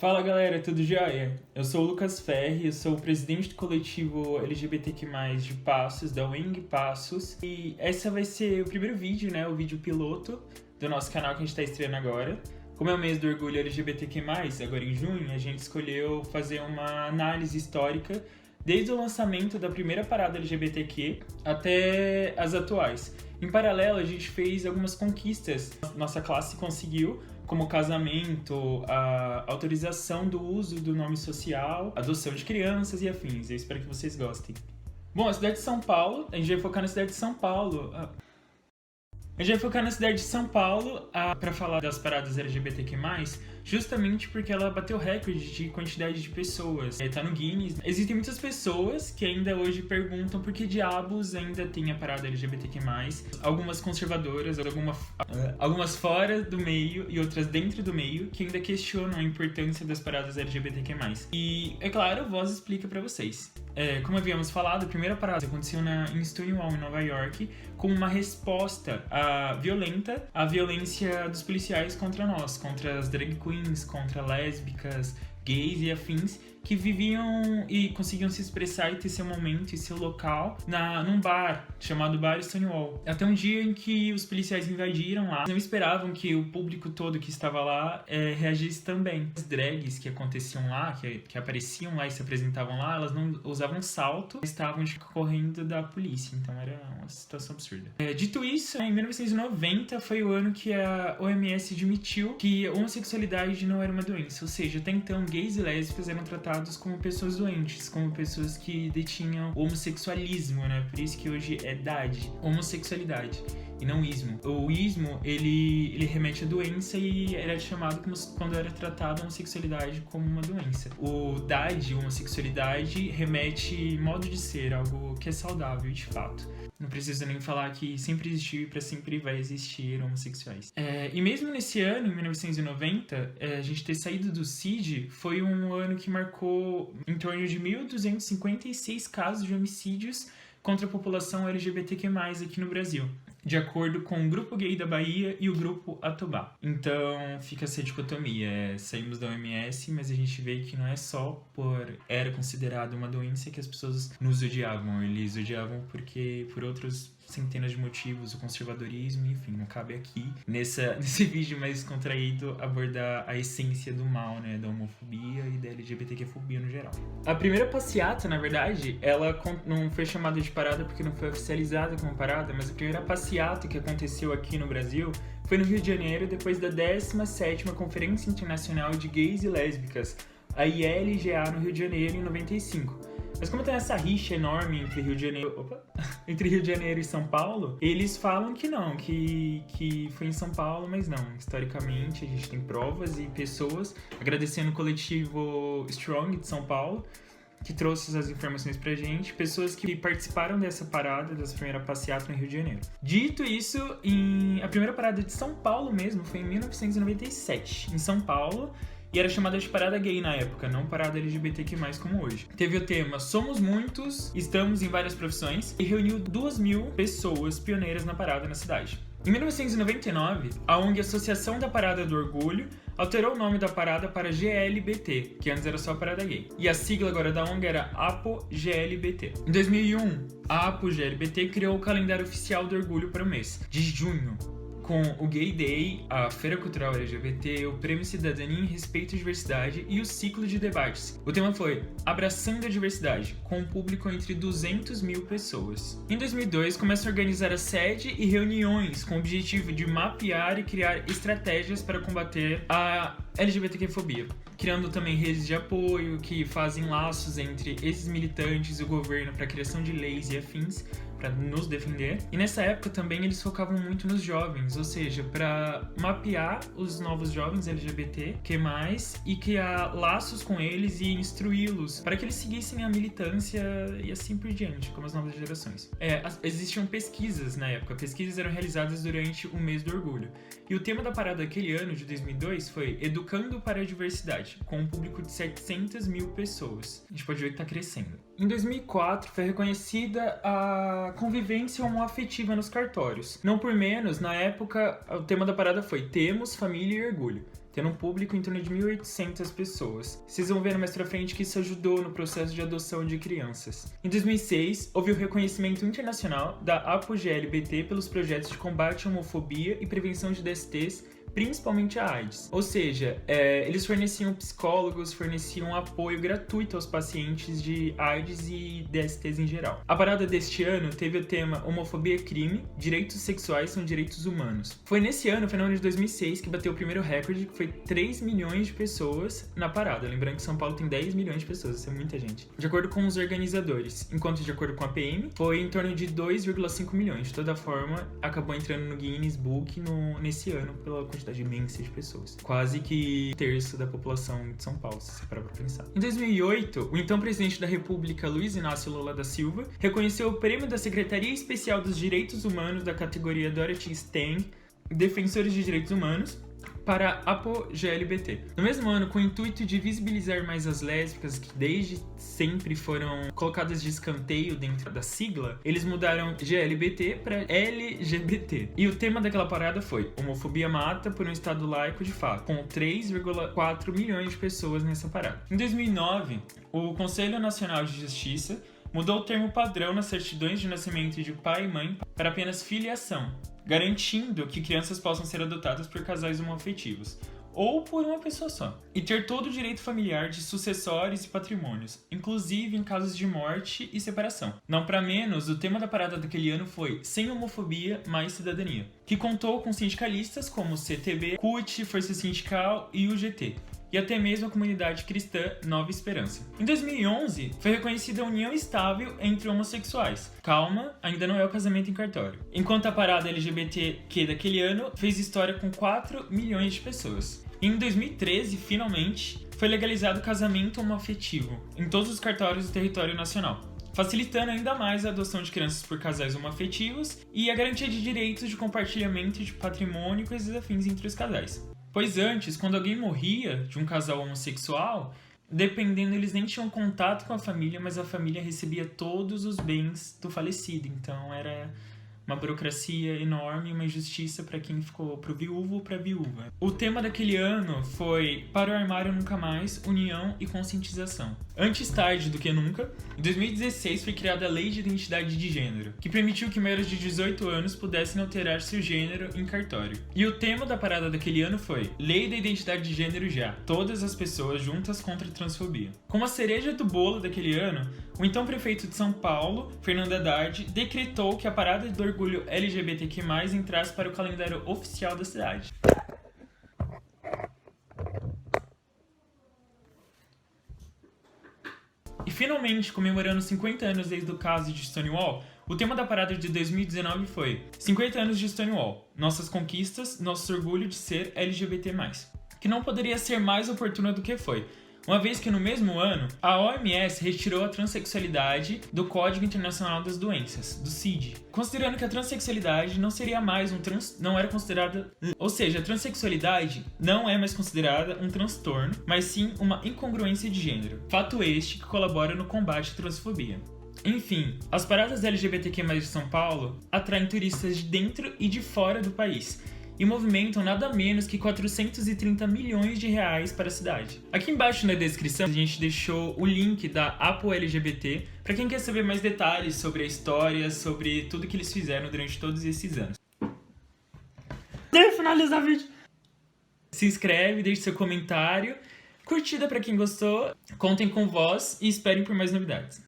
Fala galera, tudo jóia? Eu sou o Lucas Ferri, eu sou o presidente do coletivo LGBTQ+, de Passos, da Wing Passos. E esse vai ser o primeiro vídeo, né, o vídeo piloto do nosso canal que a gente está estreando agora. Como é o mês do orgulho LGBTQ+, agora em junho, a gente escolheu fazer uma análise histórica desde o lançamento da primeira parada LGBTQ até as atuais. Em paralelo, a gente fez algumas conquistas. Nossa classe conseguiu, como casamento, a autorização do uso do nome social, adoção de crianças e afins. Eu espero que vocês gostem. Bom, a cidade de São Paulo, a gente vai focar na cidade de São Paulo. Para falar das paradas LGBTQ+, justamente porque ela bateu recorde de quantidade de pessoas. Tá no Guinness. Existem muitas pessoas que ainda hoje perguntam por que diabos ainda tem a parada LGBTQ+. Algumas conservadoras, algumas fora do meio e outras dentro do meio, que ainda questionam a importância das paradas LGBTQ+. E, é claro, a Voz explica pra vocês. Como havíamos falado, a primeira parada aconteceu em Stonewall, em Nova York, como uma resposta violenta à violência dos policiais contra nós, contra as drag queens, contra lésbicas, gays e afins, que viviam e conseguiam se expressar e ter seu momento e seu local num bar chamado Bar Stonewall. Até um dia em que os policiais invadiram lá, não esperavam que o público todo que estava lá reagisse também. As drags que aconteciam lá, que apareciam lá e se apresentavam lá, elas não usavam salto, estavam correndo da polícia, então era uma situação absurda. Dito isso, em 1990 foi o ano que a OMS admitiu que a homossexualidade não era uma doença, ou seja, até então gays e lésbicas eram tratados como pessoas doentes, como pessoas que detinham o homossexualismo, né? Por isso que hoje é DAD, homossexualidade, e não ismo. O ismo, ele remete à doença e era chamado quando era tratada a homossexualidade como uma doença. O DAD, homossexualidade, remete modo de ser, algo que é saudável de fato. Não preciso nem falar que sempre existiu e para sempre vai existir homossexuais. E mesmo nesse ano, em 1990, a gente ter saído do CID foi um ano que marcou em torno de 1.256 casos de homicídios contra a população LGBTQ+, aqui no Brasil, de acordo com o Grupo Gay da Bahia e o Grupo Atobá. Então fica essa dicotomia, saímos da OMS, mas a gente vê que não é só era considerado uma doença que as pessoas nos odiavam, eles odiavam porque por outros centenas de motivos, o conservadorismo, enfim, não cabe aqui nesse vídeo mais contraído abordar a essência do mal, né, da homofobia e da LGBTQ-fobia no geral. A primeira passeata, na verdade, ela não foi chamada de parada porque não foi oficializada como parada, mas a primeira passeata que aconteceu aqui no Brasil foi no Rio de Janeiro, depois da 17ª Conferência Internacional de Gays e Lésbicas, a ILGA, no Rio de Janeiro, em 95. Mas como tem essa rixa enorme entre Rio de Janeiro e São Paulo, eles falam que não, que foi em São Paulo, mas não. Historicamente, a gente tem provas e pessoas, agradecendo o coletivo Strong de São Paulo, que trouxe essas informações pra gente, pessoas que participaram dessa parada, dessa primeira passeata no Rio de Janeiro. Dito isso, a primeira parada de São Paulo mesmo foi em 1997, em São Paulo, e era chamada de parada gay na época, não parada LGBTQ+, como hoje. Teve o tema Somos Muitos, Estamos em Várias Profissões, e reuniu 2.000 pessoas pioneiras na parada na cidade. Em 1999, a ONG Associação da Parada do Orgulho alterou o nome da parada para GLBT, que antes era só Parada Gay. E a sigla agora da ONG era APO-GLBT. Em 2001, a APO-GLBT criou o calendário oficial do orgulho para o mês de junho, com o Gay Day, a Feira Cultural LGBT, o Prêmio Cidadania em Respeito à Diversidade e o ciclo de debates. O tema foi Abraçando a Diversidade, com um público entre 200.000 pessoas. Em 2002, começa a organizar a sede e reuniões com o objetivo de mapear e criar estratégias para combater a LGBTQ-fobia, criando também redes de apoio que fazem laços entre esses militantes e o governo para a criação de leis e afins para nos defender. E nessa época também eles focavam muito nos jovens, ou seja, para mapear os novos jovens LGBT, e criar laços com eles e instruí-los para que eles seguissem a militância e assim por diante, como as novas gerações. Existiam pesquisas na época, pesquisas eram realizadas durante o mês do orgulho. E o tema da parada daquele ano, de 2002, foi Educando para a Diversidade, com um público de 700.000 pessoas. A gente pode ver que está crescendo. Em 2004, foi reconhecida a convivência homoafetiva nos cartórios. Não por menos, na época, o tema da parada foi Temos, Família e Orgulho, tendo um público em torno de 1.800 pessoas. Vocês vão ver mais pra frente que isso ajudou no processo de adoção de crianças. Em 2006, houve o reconhecimento internacional da APO-GLBT pelos projetos de combate à homofobia e prevenção de DSTs, principalmente a AIDS. Ou seja, eles forneciam psicólogos, forneciam apoio gratuito aos pacientes de AIDS e DSTs em geral. A parada deste ano teve o tema Homofobia é crime, direitos sexuais são direitos humanos. Foi nesse ano, foi no ano de 2006, que bateu o primeiro recorde, que foi 3 milhões de pessoas na parada. Lembrando que São Paulo tem 10 milhões de pessoas, isso é muita gente. De acordo com os organizadores, enquanto de acordo com a PM, foi em torno de 2,5 milhões. De toda forma, acabou entrando no Guinness Book nesse ano pela quantidade imensa de pessoas. Quase que um terço da população de São Paulo, se você parar pra pensar. Em 2008, o então presidente da República, Luiz Inácio Lula da Silva, reconheceu o prêmio da Secretaria Especial dos Direitos Humanos da categoria Dorothy Stang, Defensores de Direitos Humanos, para APO-GLBT. No mesmo ano, com o intuito de visibilizar mais as lésbicas, que desde sempre foram colocadas de escanteio dentro da sigla, eles mudaram GLBT para LGBT. E o tema daquela parada foi Homofobia mata por um Estado laico de fato, com 3,4 milhões de pessoas nessa parada. Em 2009, o Conselho Nacional de Justiça mudou o termo padrão nas certidões de nascimento de pai e mãe para apenas filiação, garantindo que crianças possam ser adotadas por casais homoafetivos, ou por uma pessoa só, e ter todo o direito familiar de sucessórios e patrimônios, inclusive em casos de morte e separação. Não para menos, o tema da parada daquele ano foi Sem Homofobia, Mais Cidadania, que contou com sindicalistas como CTB, CUT, Força Sindical e UGT, e até mesmo a comunidade cristã Nova Esperança. Em 2011, foi reconhecida a união estável entre homossexuais. Calma, ainda não é o casamento em cartório. Enquanto a parada LGBTQ daquele ano fez história com 4 milhões de pessoas. E em 2013, finalmente, foi legalizado o casamento homoafetivo em todos os cartórios do território nacional, facilitando ainda mais a adoção de crianças por casais homoafetivos e a garantia de direitos de compartilhamento de patrimônio e coisas afins entre os casais. Pois antes, quando alguém morria de um casal homossexual, dependendo, eles nem tinham contato com a família, mas a família recebia todos os bens do falecido. Então era uma burocracia enorme, uma injustiça para quem ficou, pro viúvo ou pra viúva. O tema daquele ano foi Para o Armário Nunca Mais, União e Conscientização. Antes tarde do que nunca, em 2016 foi criada a Lei de Identidade de Gênero, que permitiu que maiores de 18 anos pudessem alterar seu gênero em cartório. E o tema da parada daquele ano foi Lei da Identidade de Gênero Já, todas as pessoas juntas contra a transfobia. Como a cereja do bolo daquele ano, o então prefeito de São Paulo, Fernando Haddad, decretou que a parada do orgulho LGBTQ+, entrasse para o calendário oficial da cidade. E finalmente, comemorando 50 anos desde o caso de Stonewall, o tema da parada de 2019 foi 50 anos de Stonewall, nossas conquistas, nosso orgulho de ser LGBT+. Que não poderia ser mais oportuna do que foi, uma vez que no mesmo ano, a OMS retirou a transexualidade do Código Internacional das Doenças, do CID, considerando que a transexualidade não seria mais não era considerada, ou seja, a transexualidade não é mais considerada um transtorno, mas sim uma incongruência de gênero. Fato este que colabora no combate à transfobia. Enfim, as paradas LGBTQ+ de São Paulo atraem turistas de dentro e de fora do país, e movimentam nada menos que 430 milhões de reais para a cidade. Aqui embaixo na descrição a gente deixou o link da Apo LGBT para quem quer saber mais detalhes sobre a história, sobre tudo que eles fizeram durante todos esses anos. Deixa eu finalizar o vídeo. Se inscreve, deixe seu comentário, curtida para quem gostou, contem com vós e esperem por mais novidades.